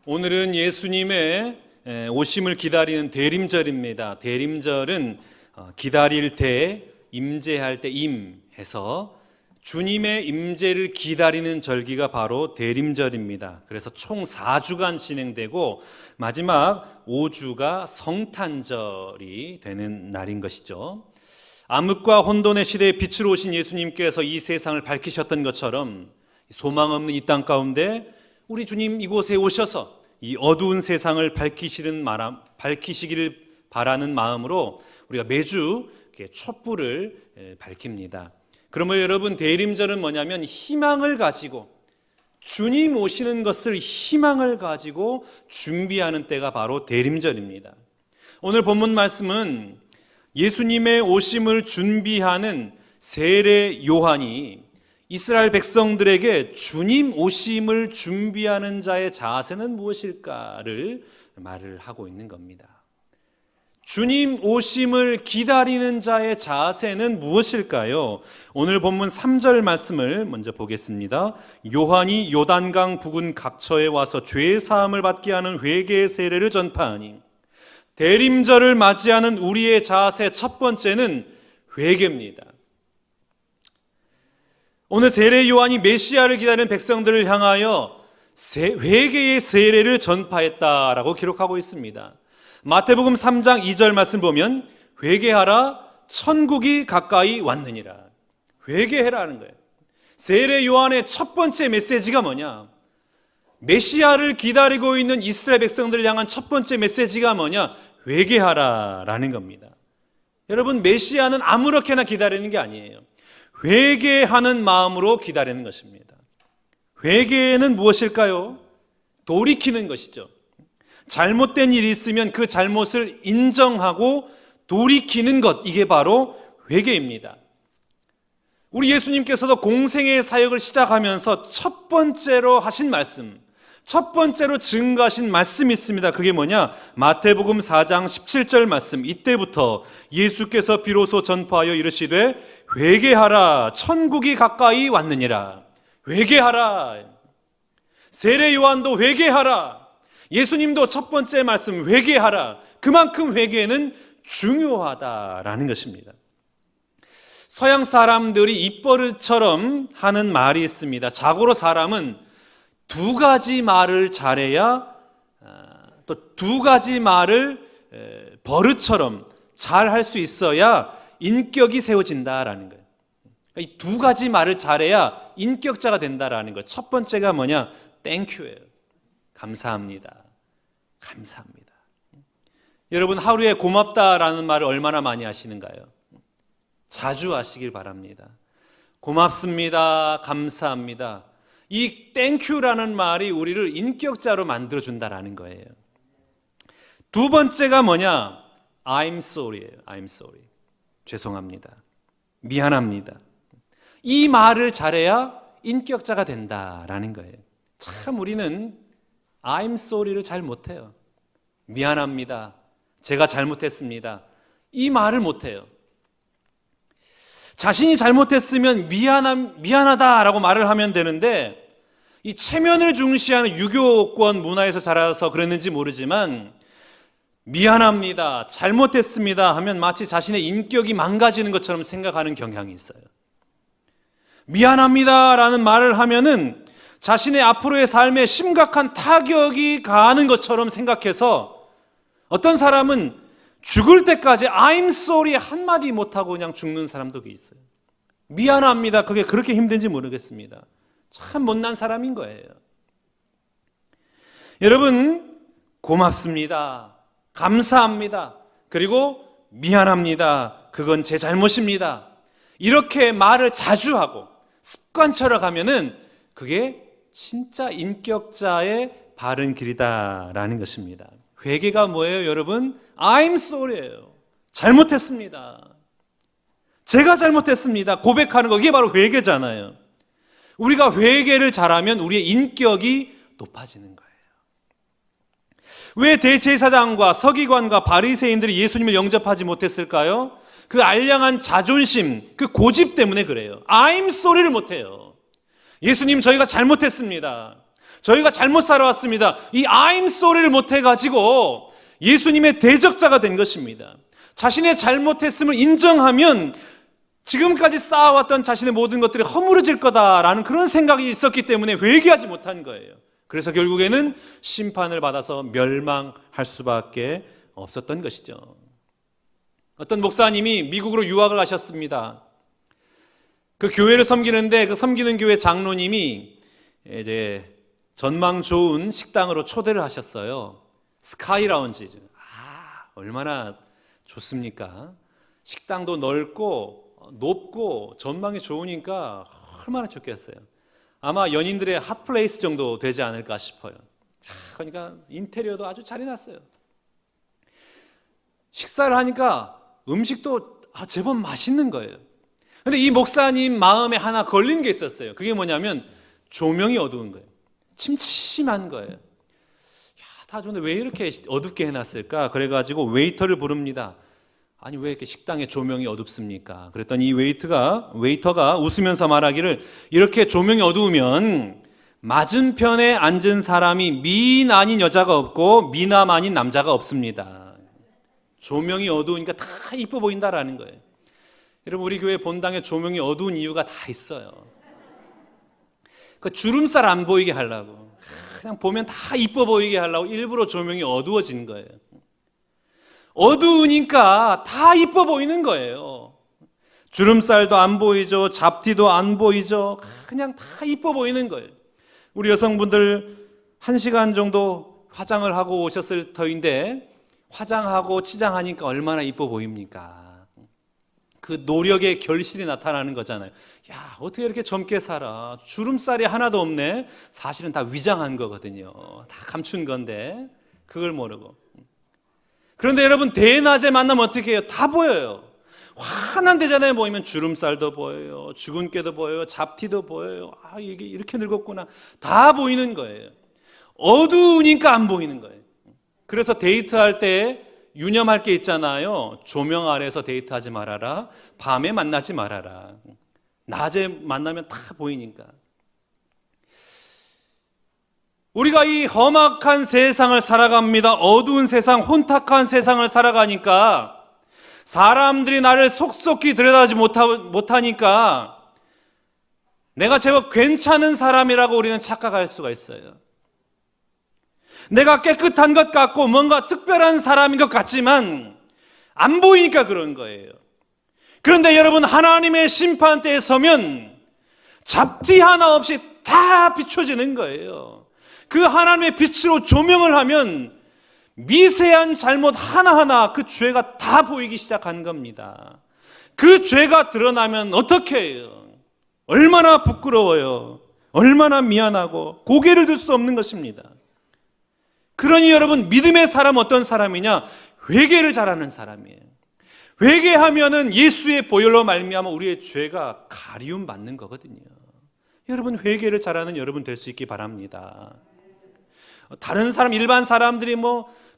오늘은 예수님의 오심을 기다리는 대림절입니다. 대림절은 기다릴 때, 임재할 때 임해서 주님의 임재를 기다리는 절기가 바로 대림절입니다. 그래서 총 4주간 진행되고 마지막 5주가 성탄절이 되는 날인 것이죠. 암흑과 혼돈의 시대에 빛으로 오신 예수님께서 이 세상을 밝히셨던 것처럼 소망 없는 이 땅 가운데 우리 주님 이곳에 오셔서 이 어두운 세상을 밝히시기를 바라는 마음으로 우리가 매주 촛불을 밝힙니다. 그러면 여러분, 대림절은 뭐냐면 희망을 가지고, 주님 오시는 것을 희망을 가지고 준비하는 때가 바로 대림절입니다. 오늘 본문 말씀은 예수님의 오심을 준비하는 세례 요한이 이스라엘 백성들에게 주님 오심을 준비하는 자의 자세는 무엇일까를 말을 하고 있는 겁니다. 주님 오심을 기다리는 자의 자세는 무엇일까요? 오늘 본문 3절 말씀을 먼저 보겠습니다. 요한이 요단강 부근 각처에 와서 죄 사함을 받게 하는 회개의 세례를 전파하니, 대림절을 맞이하는 우리의 자세 첫 번째는 회개입니다. 오늘 세례 요한이 메시아를 기다리는 백성들을 향하여 회개의 세례를 전파했다라고 기록하고 있습니다. 마태복음 3장 2절 말씀 보면 회개하라, 천국이 가까이 왔느니라. 회개해라는 거예요. 세례 요한의 첫 번째 메시지가 뭐냐? 메시아를 기다리고 있는 이스라엘 백성들을 향한 첫 번째 메시지가 뭐냐? 회개하라라는 겁니다. 여러분, 메시아는 아무렇게나 기다리는 게 아니에요. 회개하는 마음으로 기다리는 것입니다. 회개는 무엇일까요? 돌이키는 것이죠. 잘못된 일이 있으면 그 잘못을 인정하고 돌이키는 것, 이게 바로 회개입니다. 우리 예수님께서도 공생의 사역을 시작하면서 첫 번째로 하신 말씀, 첫 번째로 증거하신 말씀이 있습니다. 그게 뭐냐? 마태복음 4장 17절 말씀. 이때부터 예수께서 비로소 전파하여 이르시되 회개하라, 천국이 가까이 왔느니라. 회개하라. 세례 요한도 회개하라. 예수님도 첫 번째 말씀 회개하라. 그만큼 회개는 중요하다라는 것입니다. 서양 사람들이 입버릇처럼 하는 말이 있습니다. 자고로 사람은 두 가지 말을 잘해야, 또 두 가지 말을 버릇처럼 잘 할 수 있어야 인격이 세워진다라는 거예요. 이 두 가지 말을 잘해야 인격자가 된다라는 거예요. 첫 번째가 뭐냐? 땡큐예요. 감사합니다. 감사합니다. 여러분, 하루에 고맙다라는 말을 얼마나 많이 하시는가요? 자주 하시길 바랍니다. 고맙습니다. 감사합니다. 이 땡큐라는 말이 우리를 인격자로 만들어준다라는 거예요. 두 번째가 뭐냐? I'm sorry예요. I'm sorry. 죄송합니다. 미안합니다. 이 말을 잘해야 인격자가 된다라는 거예요. 참 우리는 I'm sorry를 잘 못해요. 미안합니다. 제가 잘못했습니다. 이 말을 못해요. 자신이 잘못했으면 미안하다라고 말을 하면 되는데, 이 체면을 중시하는 유교권 문화에서 자라서 그랬는지 모르지만 미안합니다, 잘못했습니다 하면 마치 자신의 인격이 망가지는 것처럼 생각하는 경향이 있어요. 미안합니다라는 말을 하면은 자신의 앞으로의 삶에 심각한 타격이 가하는 것처럼 생각해서 어떤 사람은 죽을 때까지 I'm sorry 한마디 못하고 그냥 죽는 사람도 있어요. 미안합니다. 그게 그렇게 힘든지 모르겠습니다. 참 못난 사람인 거예요. 여러분, 고맙습니다. 감사합니다. 그리고 미안합니다. 그건 제 잘못입니다. 이렇게 말을 자주 하고 습관처럼 하면은 그게 진짜 인격자의 바른 길이다라는 것입니다. 회개가 뭐예요, 여러분? I'm sorry예요. 잘못했습니다. 제가 잘못했습니다. 고백하는 거, 이게 바로 회개잖아요. 우리가 회개를 잘하면 우리의 인격이 높아지는 거예요. 왜 대제사장과 서기관과 바리새인들이 예수님을 영접하지 못했을까요? 그 알량한 자존심, 그 고집 때문에 그래요. I'm sorry를 못해요. 예수님, 저희가 잘못했습니다. 저희가 잘못 살아왔습니다. 이 I'm sorry를 못해가지고 예수님의 대적자가 된 것입니다. 자신의 잘못했음을 인정하면 지금까지 쌓아왔던 자신의 모든 것들이 허물어질 거다라는 그런 생각이 있었기 때문에 회개하지 못한 거예요. 그래서 결국에는 심판을 받아서 멸망할 수밖에 없었던 것이죠. 어떤 목사님이 미국으로 유학을 가셨습니다. 그 교회를 섬기는데 그 섬기는 교회 장로님이 이제 전망 좋은 식당으로 초대를 하셨어요. 스카이 라운지. 얼마나 좋습니까? 식당도 넓고 높고 전망이 좋으니까 얼마나 좋겠어요. 아마 연인들의 핫플레이스 정도 되지 않을까 싶어요. 그러니까 인테리어도 아주 잘 해놨어요. 식사를 하니까 음식도 제법 맛있는 거예요. 근데 이 목사님 마음에 하나 걸린 게 있었어요. 그게 뭐냐면 조명이 어두운 거예요. 침침한 거예요. 다 좋은데 왜 이렇게 어둡게 해놨을까? 그래가지고 웨이터를 부릅니다. 아니 왜 이렇게 식당에 조명이 어둡습니까? 그랬더니 이 웨이터가 웃으면서 말하기를, 이렇게 조명이 어두우면 맞은편에 앉은 사람이 미인 아닌 여자가 없고 미남 아닌 남자가 없습니다. 조명이 어두우니까 다 이뻐 보인다라는 거예요. 여러분, 우리 교회 본당에 조명이 어두운 이유가 다 있어요. 그 주름살 안 보이게 하려고, 그냥 보면 다 이뻐 보이게 하려고 일부러 조명이 어두워진 거예요. 어두우니까 다 이뻐 보이는 거예요. 주름살도 안 보이죠. 잡티도 안 보이죠. 그냥 다 이뻐 보이는 거예요. 우리 여성분들 1시간 정도 화장을 하고 오셨을 터인데 화장하고 치장하니까 얼마나 이뻐 보입니까? 그 노력의 결실이 나타나는 거잖아요. 야, 어떻게 이렇게 젊게 살아? 주름살이 하나도 없네. 사실은 다 위장한 거거든요. 다 감춘 건데 그걸 모르고. 그런데 여러분, 대낮에 만나면 어떻게 해요? 다 보여요. 환한 대전에 모이면 주름살도 보여요. 주근깨도 보여요. 잡티도 보여요. 이게 이렇게 늙었구나. 다 보이는 거예요. 어두우니까 안 보이는 거예요. 그래서 데이트할 때 유념할 게 있잖아요. 조명 아래서 데이트하지 말아라. 밤에 만나지 말아라. 낮에 만나면 다 보이니까. 우리가 이 험악한 세상을 살아갑니다. 어두운 세상, 혼탁한 세상을 살아가니까 사람들이 나를 속속히 들여다보지 못하니까 내가 제법 괜찮은 사람이라고 우리는 착각할 수가 있어요. 내가 깨끗한 것 같고 뭔가 특별한 사람인 것 같지만 안 보이니까 그런 거예요. 그런데 여러분, 하나님의 심판대에 서면 잡티 하나 없이 다 비춰지는 거예요. 그 하나님의 빛으로 조명을 하면 미세한 잘못 하나하나 그 죄가 다 보이기 시작한 겁니다. 그 죄가 드러나면 어떻게 해요? 얼마나 부끄러워요. 얼마나 미안하고 고개를 들 수 없는 것입니다. 그러니 여러분, 믿음의 사람 어떤 사람이냐? 회개를 잘하는 사람이에요. 회개하면은 예수의 보혈로 말미암아 우리의 죄가 가리움 받는 거거든요. 여러분, 회개를 잘하는 여러분 될 수 있기 바랍니다. 다른 사람, 일반 사람들이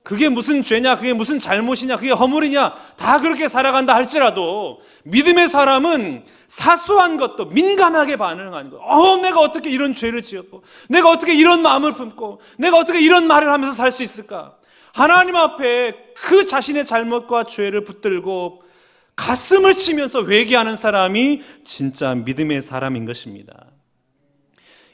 그게 무슨 죄냐, 그게 무슨 잘못이냐, 그게 허물이냐, 다 그렇게 살아간다 할지라도 믿음의 사람은 사소한 것도 민감하게 반응하는 거예요. 내가 어떻게 이런 죄를 지었고, 내가 어떻게 이런 마음을 품고, 내가 어떻게 이런 말을 하면서 살 수 있을까? 하나님 앞에 그 자신의 잘못과 죄를 붙들고 가슴을 치면서 회개하는 사람이 진짜 믿음의 사람인 것입니다.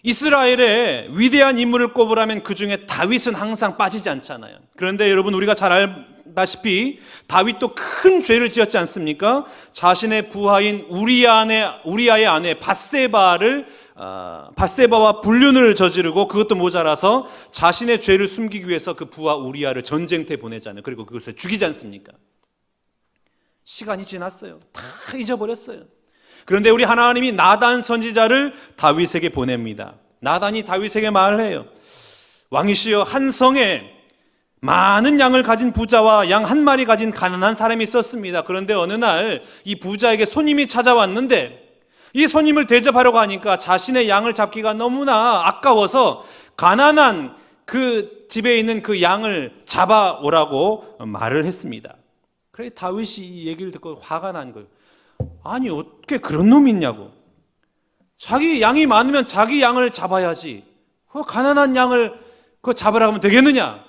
이스라엘의 위대한 인물을 꼽으라면 그 중에 다윗은 항상 빠지지 않잖아요. 그런데 여러분, 우리가 잘 알다시피 다윗도 큰 죄를 지었지 않습니까? 자신의 부하인 우리아의 아내 바세바와 불륜을 저지르고 그것도 모자라서 자신의 죄를 숨기기 위해서 그 부하 우리아를 전쟁터에 보내잖아요. 그리고 그것을 죽이지 않습니까? 시간이 지났어요. 다 잊어버렸어요. 그런데 우리 하나님이 나단 선지자를 다윗에게 보냅니다. 나단이 다윗에게 말을 해요. 왕이시여, 한 성에 많은 양을 가진 부자와 양 한 마리 가진 가난한 사람이 있었습니다. 그런데 어느 날 이 부자에게 손님이 찾아왔는데 이 손님을 대접하려고 하니까 자신의 양을 잡기가 너무나 아까워서 가난한 그 집에 있는 그 양을 잡아오라고 말을 했습니다. 그래서 다윗이 이 얘기를 듣고 화가 난 거예요. 아니, 어떻게 그런 놈이 있냐고. 자기 양이 많으면 자기 양을 잡아야지. 가난한 양을 잡으라 하면 되겠느냐?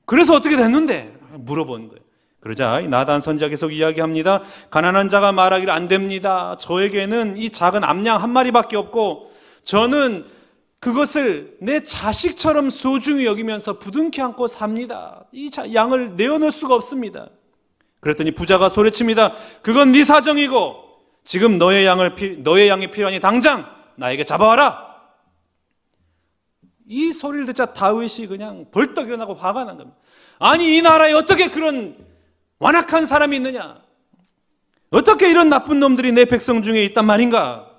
그래서 어떻게 됐는데? 물어본 거예요. 그러자 나단 선지자가 계속 이야기합니다. 가난한 자가 말하기를 안 됩니다. 저에게는 이 작은 암양 한 마리밖에 없고 저는 그것을 내 자식처럼 소중히 여기면서 부둥켜 안고 삽니다. 이 양을 내어놓을 수가 없습니다. 그랬더니 부자가 소리칩니다. 그건 네 사정이고 지금 너의 양이 필요하니 당장 나에게 잡아와라. 이 소리를 듣자 다윗이 그냥 벌떡 일어나고 화가 난 겁니다. 아니, 이 나라에 어떻게 그런 완악한 사람이 있느냐? 어떻게 이런 나쁜 놈들이 내 백성 중에 있단 말인가?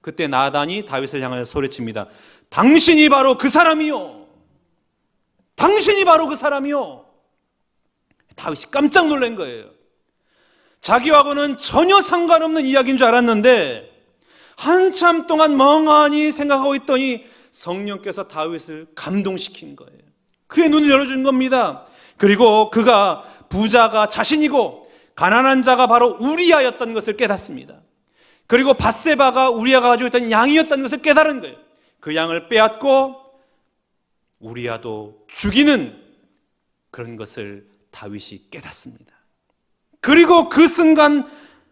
그때 나단이 다윗을 향하여 소리칩니다. 당신이 바로 그 사람이요. 당신이 바로 그 사람이요. 다윗이 깜짝 놀란 거예요. 자기하고는 전혀 상관없는 이야기인 줄 알았는데 한참 동안 멍하니 생각하고 있더니 성령께서 다윗을 감동시킨 거예요. 그의 눈을 열어준 겁니다. 그리고 그가 부자가 자신이고 가난한 자가 바로 우리아였던 것을 깨닫습니다. 그리고 밧세바가 우리아가 가지고 있던 양이었던 것을 깨달은 거예요. 그 양을 빼앗고 우리아도 죽이는 그런 것을 다윗이 깨닫습니다. 그리고 그 순간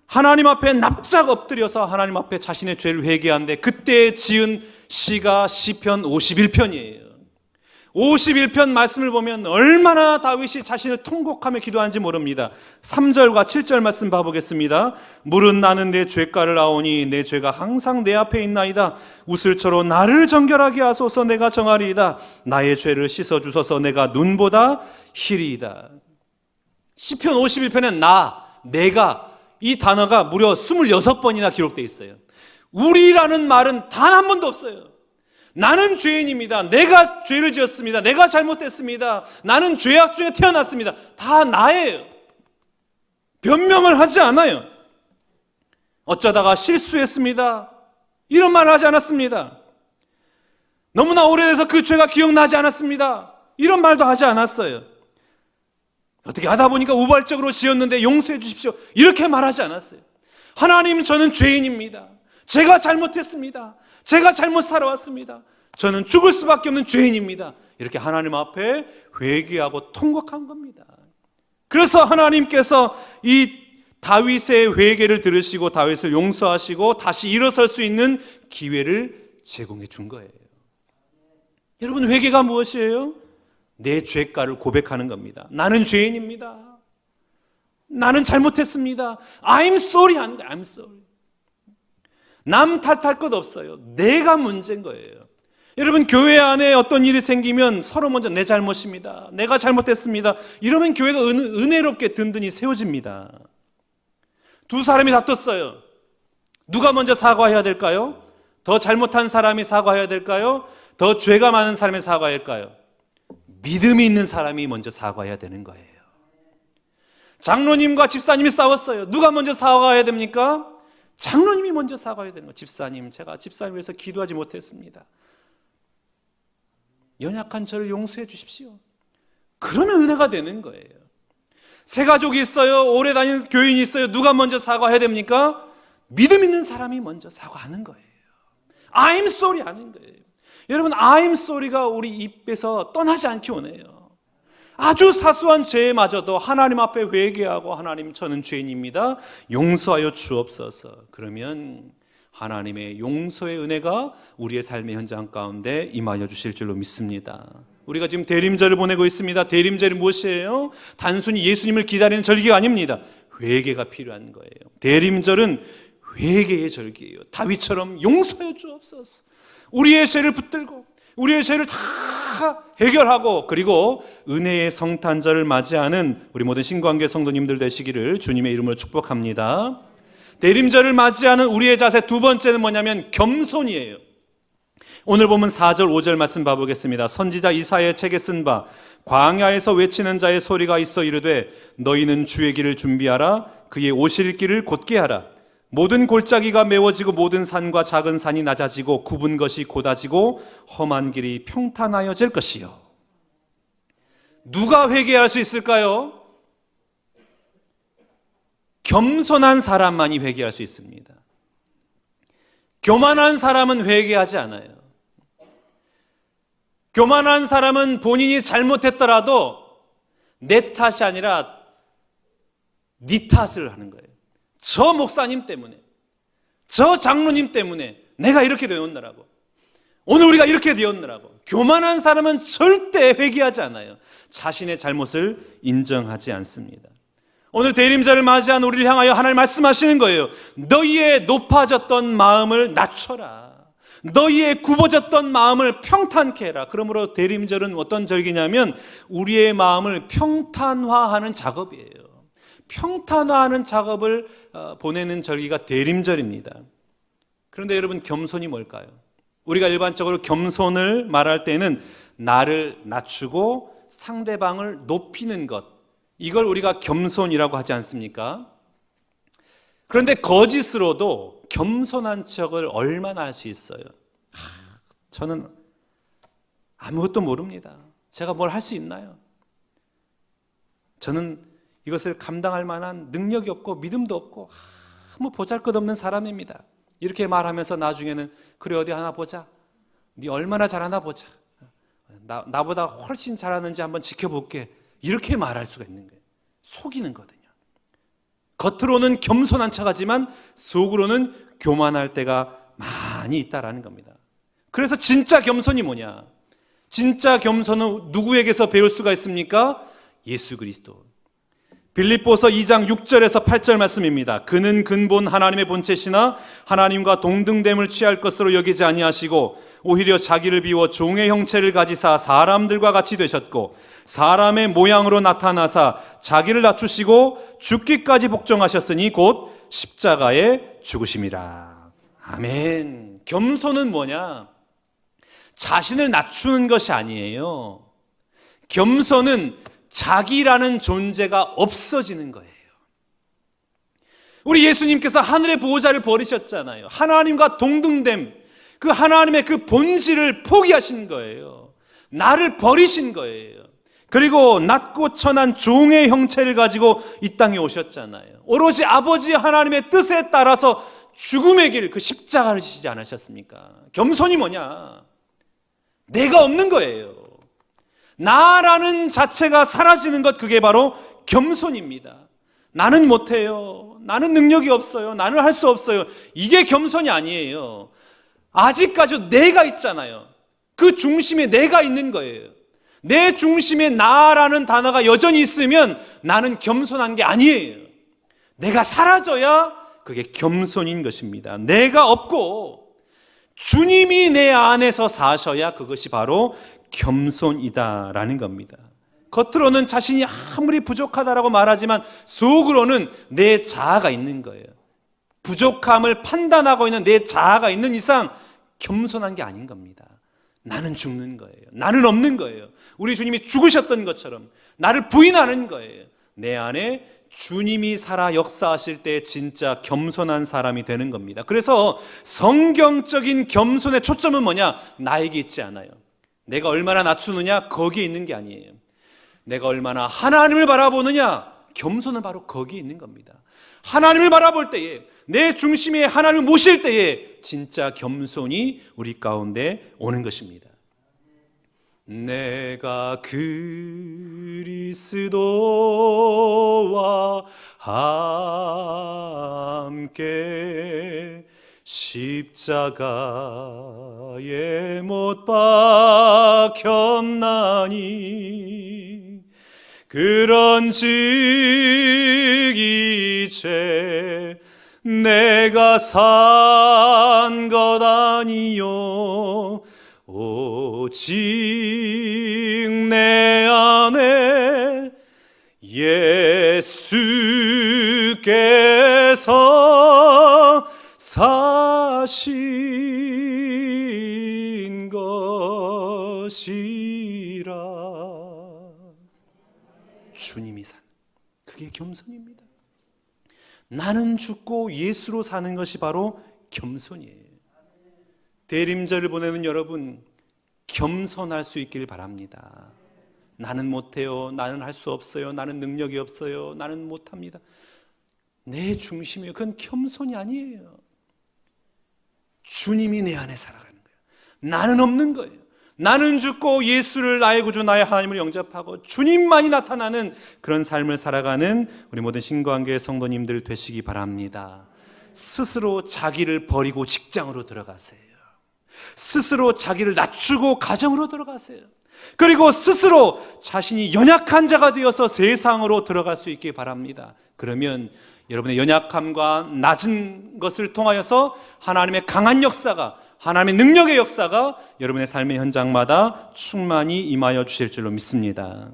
하나님 앞에 납작 엎드려서 하나님 앞에 자신의 죄를 회개하는데 그때 지은 시가 시편 51편이에요. 51편 말씀을 보면 얼마나 다윗이 자신을 통곡하며 기도하는지 모릅니다. 3절과 7절 말씀 봐보겠습니다. 물은 나는 내 죄가를 아오니 내 죄가 항상 내 앞에 있나이다. 우슬초로 나를 정결하게 하소서. 내가 정하리이다. 나의 죄를 씻어주소서. 내가 눈보다 희리이다. 시편 51편엔 내가 이 단어가 무려 26번이나 기록되어 있어요. 우리라는 말은 단 한 번도 없어요. 나는 죄인입니다. 내가 죄를 지었습니다. 내가 잘못됐습니다. 나는 죄악 중에 태어났습니다. 다 나예요. 변명을 하지 않아요. 어쩌다가 실수했습니다. 이런 말을 하지 않았습니다. 너무나 오래돼서 그 죄가 기억나지 않았습니다. 이런 말도 하지 않았어요. 어떻게 하다 보니까 우발적으로 지었는데 용서해 주십시오. 이렇게 말하지 않았어요. 하나님, 저는 죄인입니다. 제가 잘못했습니다. 제가 잘못 살아왔습니다. 저는 죽을 수밖에 없는 죄인입니다. 이렇게 하나님 앞에 회개하고 통곡한 겁니다. 그래서 하나님께서 이 다윗의 회개를 들으시고 다윗을 용서하시고 다시 일어설 수 있는 기회를 제공해 준 거예요. 여러분, 회개가 무엇이에요? 내 죄가를 고백하는 겁니다. 나는 죄인입니다. 나는 잘못했습니다. I'm sorry 하는 거예요. I'm sorry. 남 탓할 것 없어요. 내가 문제인 거예요. 여러분, 교회 안에 어떤 일이 생기면 서로 먼저 내 잘못입니다. 내가 잘못했습니다. 이러면 교회가 은혜롭게 든든히 세워집니다. 두 사람이 다퉜어요. 누가 먼저 사과해야 될까요? 더 잘못한 사람이 사과해야 될까요? 더 죄가 많은 사람이 사과해야 할까요? 믿음이 있는 사람이 먼저 사과해야 되는 거예요. 장로님과 집사님이 싸웠어요. 누가 먼저 사과해야 됩니까? 장로님이 먼저 사과해야 되는 거예요. 집사님, 제가 집사님 위해서 기도하지 못했습니다. 연약한 저를 용서해 주십시오. 그러면 은혜가 되는 거예요. 새 가족이 있어요. 오래 다닌 교인이 있어요. 누가 먼저 사과해야 됩니까? 믿음 있는 사람이 먼저 사과하는 거예요. I'm sorry 하는 거예요. 여러분, I'm sorry가 우리 입에서 떠나지 않기 원해요. 아주 사소한 죄마저도 하나님 앞에 회개하고 하나님, 저는 죄인입니다. 용서하여 주옵소서. 그러면 하나님의 용서의 은혜가 우리의 삶의 현장 가운데 임하여 주실 줄로 믿습니다. 우리가 지금 대림절을 보내고 있습니다. 대림절이 무엇이에요? 단순히 예수님을 기다리는 절기가 아닙니다. 회개가 필요한 거예요. 대림절은 회개의 절기예요. 다윗처럼 용서해 주옵소서. 우리의 죄를 붙들고 우리의 죄를 다 해결하고 그리고 은혜의 성탄절을 맞이하는 우리 모든 신관계 성도님들 되시기를 주님의 이름으로 축복합니다. 대림절을 맞이하는 우리의 자세 두 번째는 뭐냐면 겸손이에요. 오늘 보면 4절 5절 말씀 봐보겠습니다. 선지자 이사야의 책에 쓴 바 광야에서 외치는 자의 소리가 있어 이르되 너희는 주의 길을 준비하라. 그의 오실 길을 곧게 하라. 모든 골짜기가 메워지고 모든 산과 작은 산이 낮아지고 굽은 것이 곧아지고 험한 길이 평탄하여질 것이요. 누가 회개할 수 있을까요? 겸손한 사람만이 회개할 수 있습니다. 교만한 사람은 회개하지 않아요. 교만한 사람은 본인이 잘못했더라도 내 탓이 아니라 네 탓을 하는 거예요. 저 목사님 때문에, 저 장로님 때문에 내가 이렇게 되었느라고, 오늘 우리가 이렇게 되었느라고. 교만한 사람은 절대 회개하지 않아요. 자신의 잘못을 인정하지 않습니다. 오늘 대림절을 맞이한 우리를 향하여 하나님 말씀하시는 거예요. 너희의 높아졌던 마음을 낮춰라. 너희의 굽어졌던 마음을 평탄케 해라. 그러므로 대림절은 어떤 절기냐면 우리의 마음을 평탄화하는 작업이에요. 평탄화하는 작업을 보내는 절기가 대림절입니다. 그런데 여러분, 겸손이 뭘까요? 우리가 일반적으로 겸손을 말할 때는 나를 낮추고 상대방을 높이는 것, 이걸 우리가 겸손이라고 하지 않습니까? 그런데 거짓으로도 겸손한 척을 얼마나 할 수 있어요? 저는 아무것도 모릅니다. 제가 뭘 할 수 있나요? 저는 이것을 감당할 만한 능력이 없고 믿음도 없고 아무 보잘것없는 사람입니다. 이렇게 말하면서 나중에는 그래, 어디 하나 보자. 네 얼마나 잘하나 보자. 나보다 훨씬 잘하는지 한번 지켜볼게. 이렇게 말할 수가 있는 거예요. 속이는 거거든요. 겉으로는 겸손한 척하지만 속으로는 교만할 때가 많이 있다라는 겁니다. 그래서 진짜 겸손이 뭐냐? 진짜 겸손은 누구에게서 배울 수가 있습니까? 예수 그리스도. 빌립보서 2장 6절에서 8절 말씀입니다. 그는 근본 하나님의 본체시나 하나님과 동등됨을 취할 것으로 여기지 아니하시고 오히려 자기를 비워 종의 형체를 가지사 사람들과 같이 되셨고 사람의 모양으로 나타나사 자기를 낮추시고 죽기까지 복종하셨으니 곧 십자가에 죽으심이라. 아멘. 겸손은 뭐냐? 자신을 낮추는 것이 아니에요. 겸손은 자기라는 존재가 없어지는 거예요. 우리 예수님께서 하늘의 보호자를 버리셨잖아요. 하나님과 동등됨, 그 하나님의 그 본질을 포기하신 거예요. 나를 버리신 거예요. 그리고 낮고 천한 종의 형체를 가지고 이 땅에 오셨잖아요. 오로지 아버지 하나님의 뜻에 따라서 죽음의 길, 그 십자가를 지시지 않으셨습니까? 겸손이 뭐냐? 내가 없는 거예요. 나라는 자체가 사라지는 것, 그게 바로 겸손입니다. 나는 못해요. 나는 능력이 없어요. 나는 할 수 없어요. 이게 겸손이 아니에요. 아직까지 내가 있잖아요. 그 중심에 내가 있는 거예요. 내 중심에 나라는 단어가 여전히 있으면 나는 겸손한 게 아니에요. 내가 사라져야 그게 겸손인 것입니다. 내가 없고 주님이 내 안에서 사셔야 그것이 바로 겸손이다라는 겁니다. 겉으로는 자신이 아무리 부족하다라고 말하지만 속으로는 내 자아가 있는 거예요. 부족함을 판단하고 있는 내 자아가 있는 이상 겸손한 게 아닌 겁니다. 나는 죽는 거예요. 나는 없는 거예요. 우리 주님이 죽으셨던 것처럼 나를 부인하는 거예요. 내 안에 주님이 살아 역사하실 때 진짜 겸손한 사람이 되는 겁니다. 그래서 성경적인 겸손의 초점은 뭐냐? 나에게 있지 않아요. 내가 얼마나 낮추느냐, 거기에 있는 게 아니에요. 내가 얼마나 하나님을 바라보느냐, 겸손은 바로 거기에 있는 겁니다. 하나님을 바라볼 때에, 내 중심에 하나님을 모실 때에 진짜 겸손이 우리 가운데 오는 것입니다. 내가 그리스도와 함께 십자가에 못 박혔나니 그런즉 이제 내가 산 것 아니요 오직 내 안에 예수께서 사신 것이라. 주님이 산, 그게 겸손입니다. 나는 죽고 예수로 사는 것이 바로 겸손이에요. 대림절을 보내는 여러분, 겸손할 수 있길 바랍니다. 나는 못해요. 나는 할 수 없어요. 나는 능력이 없어요. 나는 못합니다. 내 중심이에요. 그건 겸손이 아니에요. 주님이 내 안에 살아가는 거예요. 나는 없는 거예요. 나는 죽고 예수를 나의 구주 나의 하나님을 영접하고 주님만이 나타나는 그런 삶을 살아가는 우리 모든 신광교회 성도님들 되시기 바랍니다. 스스로 자기를 버리고 직장으로 들어가세요. 스스로 자기를 낮추고 가정으로 들어가세요. 그리고 스스로 자신이 연약한 자가 되어서 세상으로 들어갈 수 있기 바랍니다. 그러면 여러분의 연약함과 낮은 것을 통하여서 하나님의 강한 역사가, 하나님의 능력의 역사가 여러분의 삶의 현장마다 충만히 임하여 주실 줄로 믿습니다.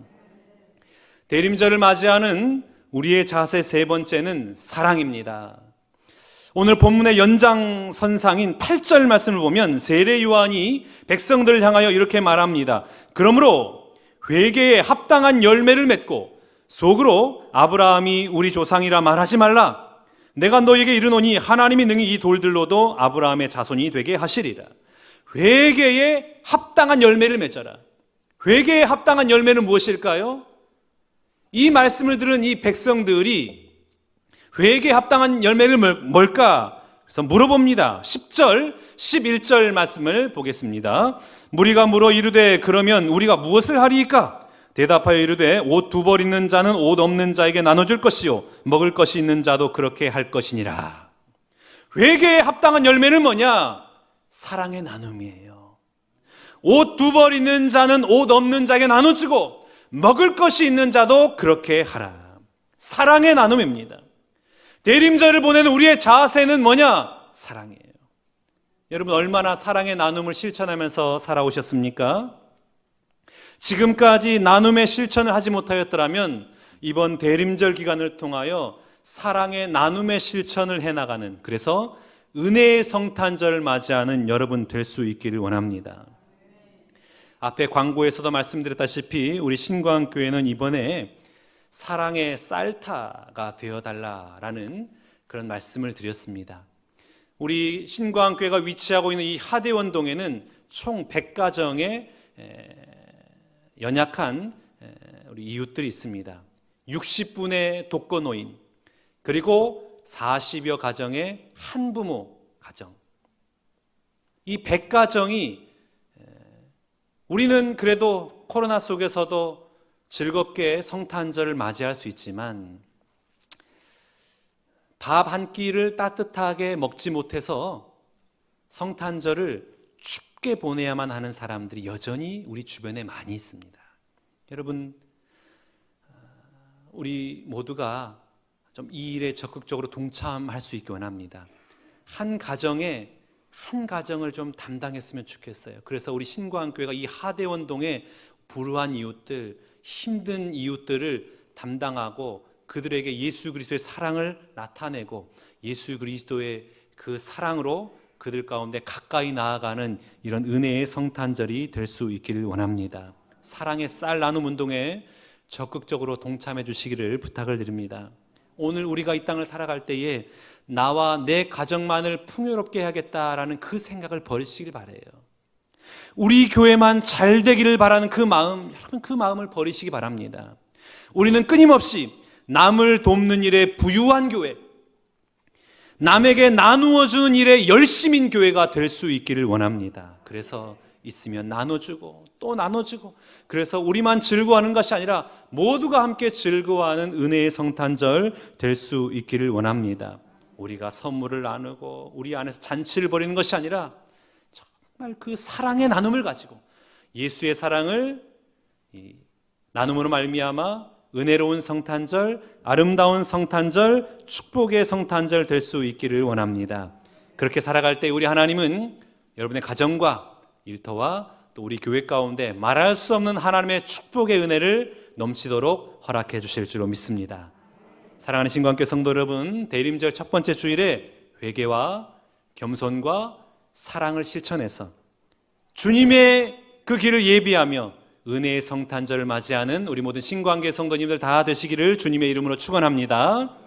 대림절을 맞이하는 우리의 자세 세 번째는 사랑입니다. 오늘 본문의 연장선상인 8절 말씀을 보면 세례 요한이 백성들을 향하여 이렇게 말합니다. 그러므로 회개에 합당한 열매를 맺고 속으로 아브라함이 우리 조상이라 말하지 말라. 내가 너에게 이르노니 하나님이 능히 이 돌들로도 아브라함의 자손이 되게 하시리라. 회개에 합당한 열매를 맺어라. 회개에 합당한 열매는 무엇일까요? 이 말씀을 들은 이 백성들이 회개에 합당한 열매를 뭘까? 그래서 물어봅니다. 10절, 11절 말씀을 보겠습니다. 무리가 물어 이르되 그러면 우리가 무엇을 하리이까? 대답하여 이르되 옷 두 벌 있는 자는 옷 없는 자에게 나눠줄 것이요 먹을 것이 있는 자도 그렇게 할 것이니라. 회개에 합당한 열매는 뭐냐? 사랑의 나눔이에요. 옷 두 벌 있는 자는 옷 없는 자에게 나눠주고 먹을 것이 있는 자도 그렇게 하라. 사랑의 나눔입니다. 대림절을 보내는 우리의 자세는 뭐냐? 사랑이에요. 여러분 얼마나 사랑의 나눔을 실천하면서 살아오셨습니까? 지금까지 나눔의 실천을 하지 못하였더라면 이번 대림절 기간을 통하여 사랑의 나눔의 실천을 해나가는, 그래서 은혜의 성탄절을 맞이하는 여러분 될 수 있기를 원합니다. 앞에 광고에서도 말씀드렸다시피 우리 신광교회는 이번에 사랑의 쌀타가 되어달라라는 그런 말씀을 드렸습니다. 우리 신광교회가 위치하고 있는 이 하대원동에는 총 100가정의 연약한 우리 이웃들이 있습니다. 60분의 독거노인, 그리고 40여 가정의 한부모 가정. 이 100가정이 우리는 그래도 코로나 속에서도 즐겁게 성탄절을 맞이할 수 있지만 밥 한 끼를 따뜻하게 먹지 못해서 성탄절을 춥게 보내야만 하는 사람들이 여전히 우리 주변에 많이 있습니다. 여러분, 우리 모두가 좀 이 일에 적극적으로 동참할 수 있기 원합니다. 한 가정을 좀 담당했으면 좋겠어요. 그래서 우리 신광교회가 이 하대원동의 불우한 이웃들, 힘든 이웃들을 담당하고 그들에게 예수 그리스도의 사랑을 나타내고 예수 그리스도의 그 사랑으로 그들 가운데 가까이 나아가는 이런 은혜의 성탄절이 될 수 있기를 원합니다. 사랑의 쌀 나눔 운동에 적극적으로 동참해 주시기를 부탁을 드립니다. 오늘 우리가 이 땅을 살아갈 때에 나와 내 가정만을 풍요롭게 해야겠다라는 그 생각을 버리시길 바라요. 우리 교회만 잘 되기를 바라는 그 마음, 여러분 그 마음을 버리시기 바랍니다. 우리는 끊임없이 남을 돕는 일에 부유한 교회, 남에게 나누어 주는 일에 열심인 교회가 될 수 있기를 원합니다. 그래서 있으면 나눠주고 또 나눠주고, 그래서 우리만 즐거워하는 것이 아니라 모두가 함께 즐거워하는 은혜의 성탄절 될 수 있기를 원합니다. 우리가 선물을 나누고 우리 안에서 잔치를 벌이는 것이 아니라 정말 그 사랑의 나눔을 가지고 예수의 사랑을 나눔으로 말미암아 은혜로운 성탄절, 아름다운 성탄절, 축복의 성탄절 될 수 있기를 원합니다. 그렇게 살아갈 때 우리 하나님은 여러분의 가정과 일터와 또 우리 교회 가운데 말할 수 없는 하나님의 축복의 은혜를 넘치도록 허락해 주실 줄로 믿습니다. 사랑하는 신광교회 성도 여러분, 대림절 첫 번째 주일에 회개와 겸손과 사랑을 실천해서 주님의 그 길을 예비하며 은혜의 성탄절을 맞이하는 우리 모든 신광교회 성도님들 다 되시기를 주님의 이름으로 축원합니다.